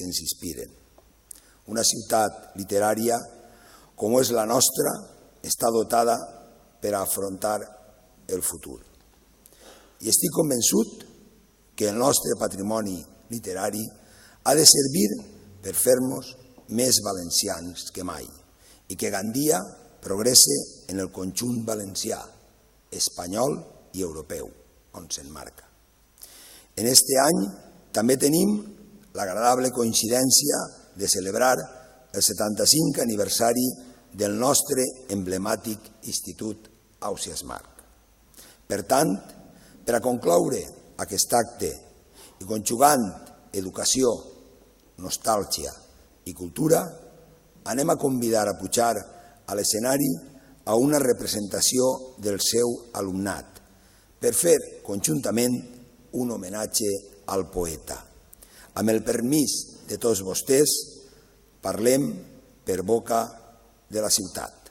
que ens inspiren. Una ciutat literària com és la nostra està dotada per a afrontar el futur. I estic convençut que el nostre patrimoni literari ha de servir per fer-nos més valencians que mai i que Gandia progresse en el conjunt valencià, espanyol i europeu, on s'emmarca. En este any també tenim l'agradable coincidència de celebrar el 75 aniversari del nostre emblemàtic Institut Ausiàs Marc. Per tant, per a concloure aquest acte i conjugant educació, nostàlgia i cultura, anem a convidar a pujar a l'escenari a una representació del seu alumnat per fer conjuntament un homenatge al poeta. Amb el permís de tots vostès, parlem per boca de la ciutat.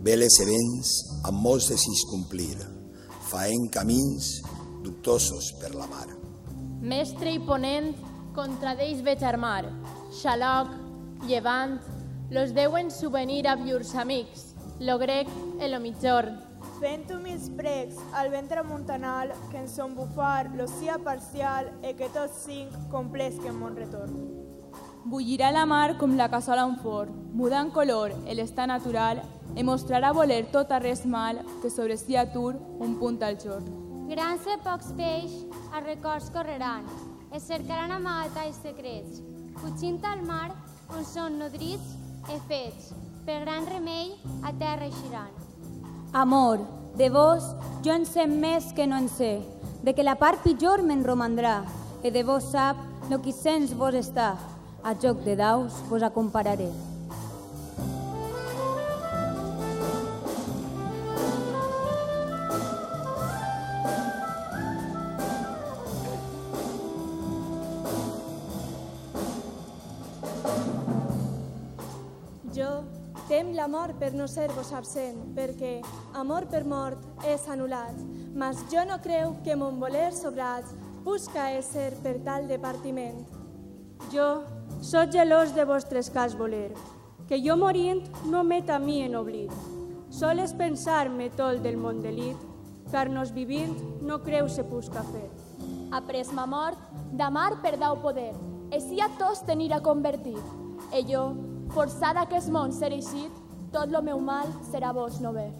Veles e vents amb molts desigs complir, faent camins dubtosos per la mar. Mestre i ponent, contra d'ells veig armar, xaloc, llevant, los deuen souvenir a llurs amics, lo grec e lo mitjorn. Fent humils precs al vent tramuntanal que ens son bufar l'ocia parcial e que tots cinc complesquen mon retorn. Bullirà la mar com la cassola un forn, mudant color l'estat natural e mostrarà voler tot a res mal que sobre si atur un punt al jorn. Grans e pocs peix a records correran, es cercaran amagatalls secrets, fugint al mar on són nodrits e fets, per gran remei a terra eixiran. Amor, de vos jo en sé més que no en sé, de que la part pitjor me'n romandrà, e de vos sap lo que sens vos està, a joc de daus vos acompararé. Jo tem la mort per no ser-vos absent, perquè amor per mort és anul·lat, mas jo no creu que mon voler sobrat busca ésser per tal de partiment. Jo soc gelós de vostres cas voler, que jo morint no met a mi en oblit. Soles pensar-me tol del món delit, car nos vivint no creu se busca fer. Après ma mort, d'amar perdau poder, e si a tots tenir a convertir. E jo, forçada que es món ser eixit, tot lo meu mal serà vos no ver.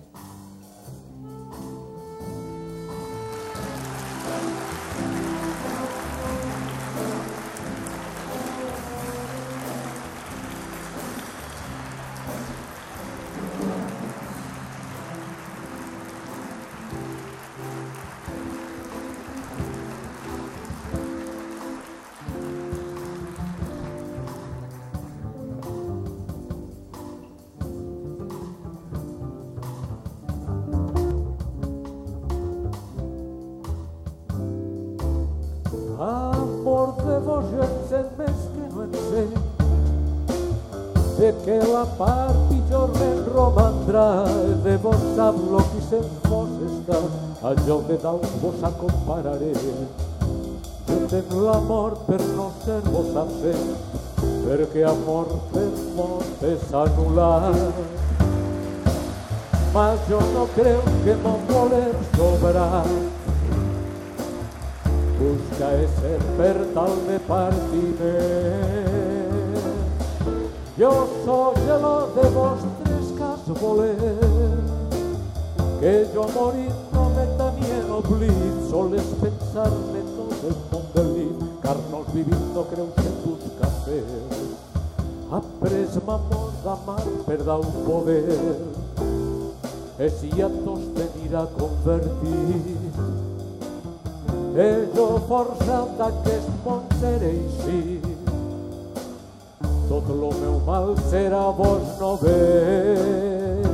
Amor de vos jo en sé més que no en sé, de que la part pitjor me'n romandrà, de vos sap lo que sent vos està, a joc de daus vos acompararé. Jo tenc la mort per no ser vos absent, perquè amor per mort és anul·lat. Mas jo no creu que mon voler sobrar busca ésser per tal de partiment. Jo soc gelós de vostres cas voler, que jo morir no me temien oblit, soles pensar-ne tot el món delit, car nos vivim no creus en tus cafès. Après m'amor d'amar per dar un poder, e si a tos tenir a convertir, e jo forçat d'aquest món seré així, tot lo meu mal serà vos no ver.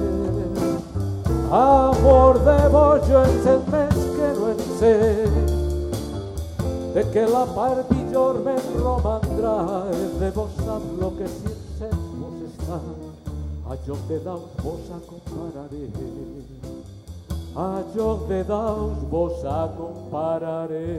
Amor de vos jo en set més que no en sé, de que la part pitjor me'n romandrà, e de vos sap lo que si en set vos està, a joc de daus vos acompararé, a joc de daus vos acompararé.